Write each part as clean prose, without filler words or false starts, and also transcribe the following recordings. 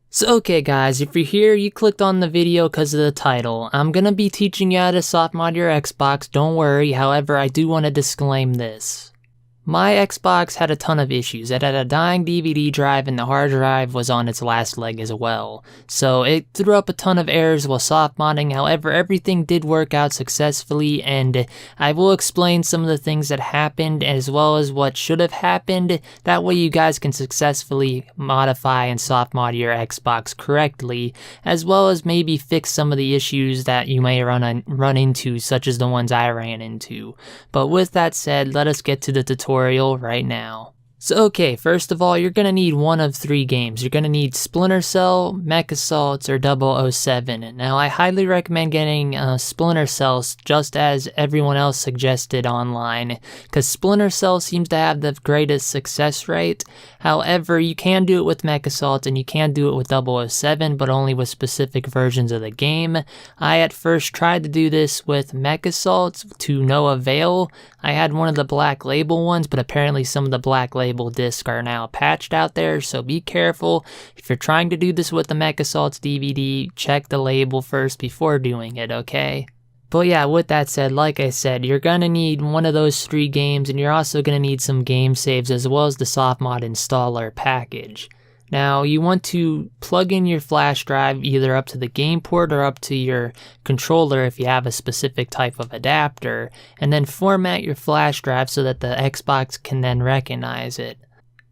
So okay guys, if you're here, you clicked on the video because of the title. I'm gonna be teaching you how to soft mod your Xbox, don't worry, however I do want to disclaim this. My Xbox had a ton of issues. It had a dying DVD drive and the hard drive was on its last leg as well. So it threw up a ton of errors while soft modding, however everything did work out successfully and I will explain some of the things that happened as well as what should have happened. That way you guys can successfully modify and soft mod your Xbox correctly, as well as maybe fix some of the issues that you may run into, such as the ones I ran into. But with that said, let us get to the tutorial right now. So okay, first of all, you're going to need one of three games. You're going to need Splinter Cell, Mech Assaults, or 007. Now, I highly recommend getting Splinter Cell just as everyone else suggested online, because Splinter Cell seems to have the greatest success rate. However, you can do it with Mech Assault and you can do it with 007, but only with specific versions of the game. I at first tried to do this with Mech Assault to no avail. I had one of the black label ones, but apparently some of the black label discs are now patched out there, so be careful. If you're trying to do this with the Mech Assaults DVD, check the label first before doing it, okay? But yeah, with that said, like I said, you're gonna need one of those three games, and you're also gonna need some game saves as well as the softmod installer package. Now, you want to plug in your flash drive either up to the game port or up to your controller if you have a specific type of adapter, and then format your flash drive so that the Xbox can then recognize it.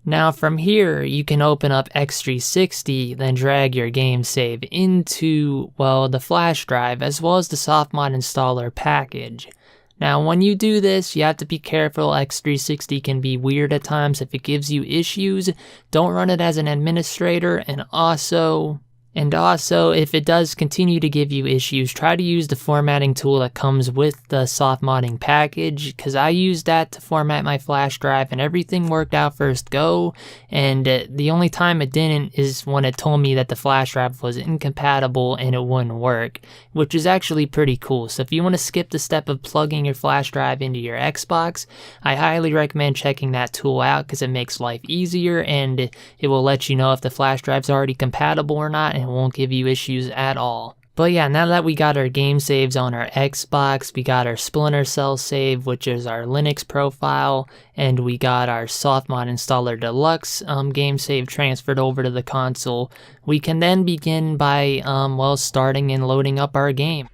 Now from here, you can open up X360, then drag your game save into, well, the flash drive as well as the softmod installer package. Now when you do this, you have to be careful. X360 can be weird at times. If it gives you issues, don't run it as an administrator, and also if it does continue to give you issues, try to use the formatting tool that comes with the soft modding package, because I used that to format my flash drive and everything worked out first go, and the only time it didn't is when it told me that the flash drive was incompatible and it wouldn't work, which is actually pretty cool. So if you want to skip the step of plugging your flash drive into your Xbox, I highly recommend checking that tool out because it makes life easier and it will let you know if the flash drive's already compatible or not, and it won't give you issues at all. But yeah, now that we got our game saves on our Xbox, we got our Splinter Cell save, which is our Linux profile, and we got our Softmod Installer Deluxe game save transferred over to the console, we can then begin by, starting and loading up our game.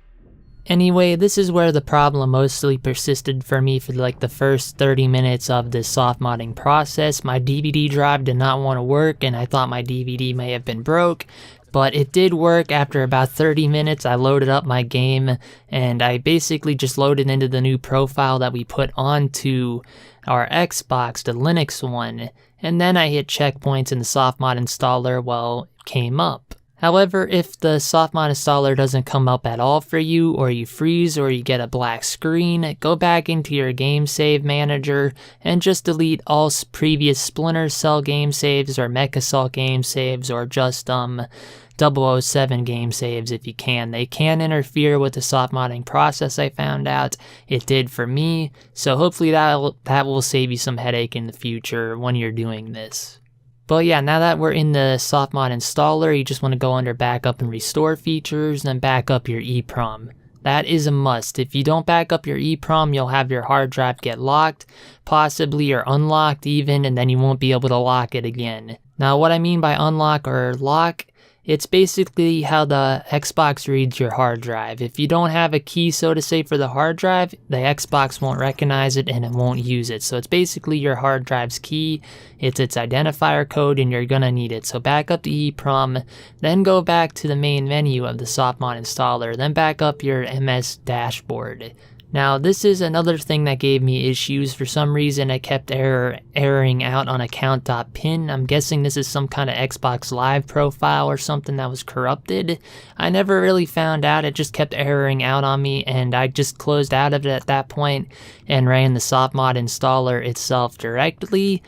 Anyway, this is where the problem mostly persisted for me for like the first 30 minutes of this soft modding process. My DVD drive did not want to work and I thought my DVD may have been broke, but it did work. After about 30 minutes I loaded up my game and I basically just loaded into the new profile that we put onto our Xbox, the Linux one, and then I hit checkpoints and the softmod installer, well, came up. However, if the softmod installer doesn't come up at all for you, or you freeze, or you get a black screen, go back into your game save manager and just delete all previous Splinter Cell game saves, or Mech Assault game saves, or just 007 game saves if you can. They can interfere with the soft modding process, I found out. It did for me, so hopefully that will save you some headache in the future when you're doing this. But yeah, now that we're in the softmod installer, you just want to go under backup and restore features, then back up your EEPROM. That is a must. If you don't back up your EEPROM, you'll have your hard drive get locked, possibly or unlocked even, and then you won't be able to lock it again. Now what I mean by unlock or lock, it's basically how the Xbox reads your hard drive. If you don't have a key, so to say, for the hard drive, the Xbox won't recognize it and it won't use it. So it's basically your hard drive's key, it's its identifier code, and you're gonna need it. So back up the EEPROM, then go back to the main menu of the softmod installer, then back up your MS dashboard. Now this is another thing that gave me issues. For some reason it kept erroring out on account.pin. I'm guessing this is some kind of Xbox Live profile or something that was corrupted. I never really found out, it just kept erroring out on me and I just closed out of it at that point and ran the softmod installer itself directly.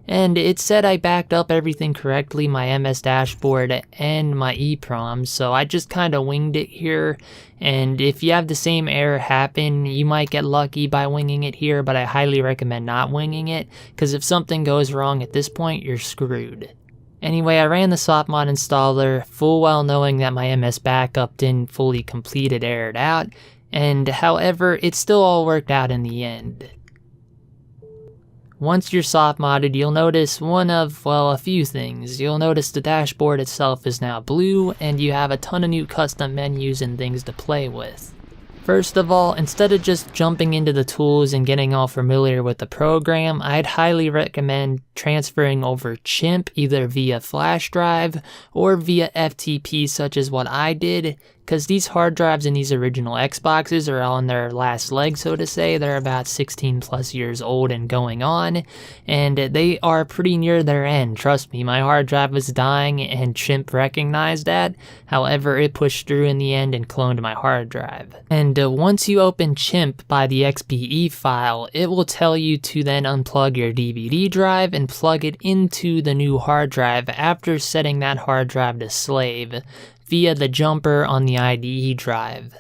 And it said I backed up everything correctly, my MS dashboard and my EEPROM, so I just kind of winged it here. And if you have the same error happen, you might get lucky by winging it here, but I highly recommend not winging it, because if something goes wrong at this point, you're screwed. Anyway, I ran the soft mod installer, full well knowing that my MS backup didn't fully complete, it errored out, and however, it still all worked out in the end. Once you're soft modded, you'll notice one of, well, a few things. You'll notice the dashboard itself is now blue, and you have a ton of new custom menus and things to play with. First of all, instead of just jumping into the tools and getting all familiar with the program, I'd highly recommend transferring over Chimp either via flash drive or via FTP such as what I did, because these hard drives in these original Xboxes are on their last leg, so to say. They're about 16 plus years old and going on, and they are pretty near their end. Trust me, my hard drive was dying and Chimp recognized that. However, it pushed through in the end and cloned my hard drive. And once you open Chimp by the XBE file, it will tell you to then unplug your DVD drive and plug it into the new hard drive after setting that hard drive to slave via the jumper on the IDE drive.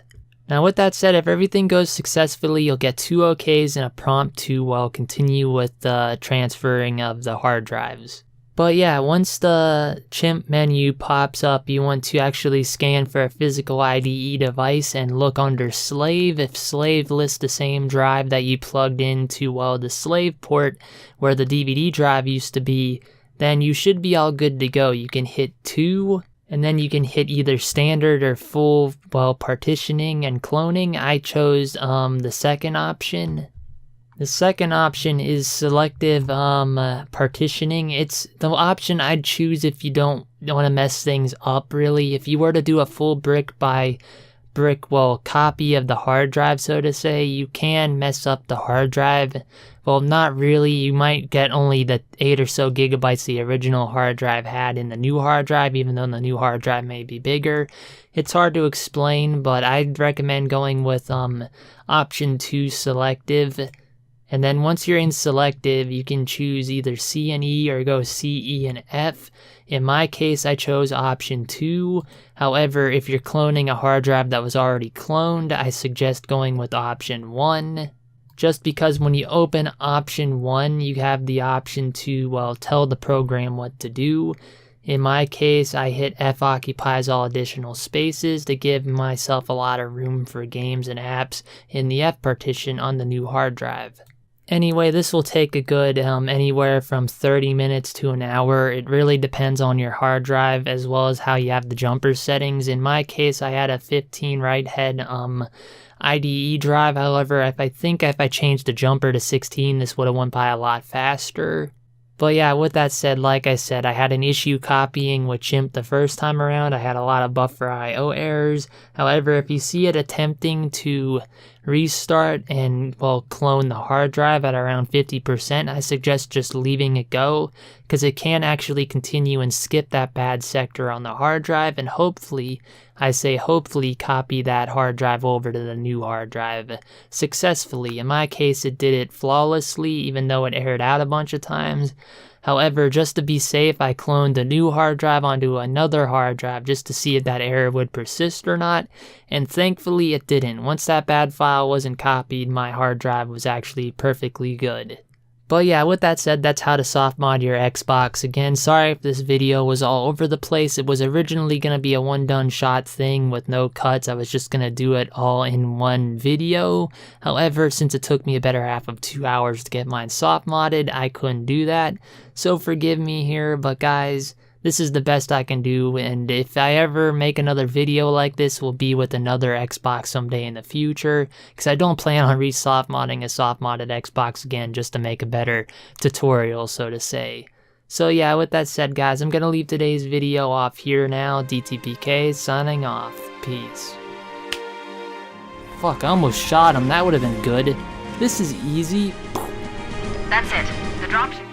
Now with that said, if everything goes successfully, you'll get 2 OKs and a prompt to, well, continue with the transferring of the hard drives. But yeah, once the Chimp menu pops up, you want to actually scan for a physical IDE device and look under slave. If slave lists the same drive that you plugged into, well, the slave port where the DVD drive used to be, then you should be all good to go. You can hit 2, and then you can hit either standard or full, well, partitioning and cloning. I chose the second option. The second option is selective partitioning. It's the option I'd choose if you don't want to mess things up, really. If you were to do a full brick by brick, well, copy of the hard drive, so to say, you can mess up the hard drive. Well, not really. You might get only the 8 or so gigabytes the original hard drive had in the new hard drive, even though the new hard drive may be bigger. It's hard to explain, but I'd recommend going with option 2, selective. And then once you're in selective, you can choose either C and E or go C, E, and F. In my case, I chose option 2. However, if you're cloning a hard drive that was already cloned, I suggest going with option 1. Just because when you open option 1, you have the option to, well, tell the program what to do. In my case, I hit F occupies all additional spaces to give myself a lot of room for games and apps in the F partition on the new hard drive. Anyway, this will take a good anywhere from 30 minutes to an hour. It really depends on your hard drive as well as how you have the jumper settings. In my case, I had a 15 write head IDE drive. However, if I changed the jumper to 16, this would have went by a lot faster. But yeah, with that said, like I said, I had an issue copying with Chimp the first time around. I had a lot of buffer IO errors. However, if you see it attempting to restart and, well, clone the hard drive at around 50%, I suggest just leaving it go, because it can actually continue and skip that bad sector on the hard drive, and hopefully, I say hopefully, copy that hard drive over to the new hard drive successfully. In my case, it did it flawlessly, even though it errored out a bunch of times. However, just to be safe, I cloned the new hard drive onto another hard drive just to see if that error would persist or not, and thankfully it didn't. Once that bad file wasn't copied, my hard drive was actually perfectly good. But yeah, with that said, that's how to soft mod your Xbox. Again, sorry if this video was all over the place. It was originally going to be a one done shot thing with no cuts. I was just going to do it all in one video. However, since it took me a better half of 2 hours to get mine soft modded, I couldn't do that. So forgive me here, but guys, this is the best I can do, and if I ever make another video like this, will be with another Xbox someday in the future, because I don't plan on re-soft modding a soft modded Xbox again just to make a better tutorial, so to say. So yeah, with that said, guys, I'm gonna leave today's video off here now. DTPK signing off. Peace. Fuck, I almost shot him. That would have been good. This is easy. That's it. The dropship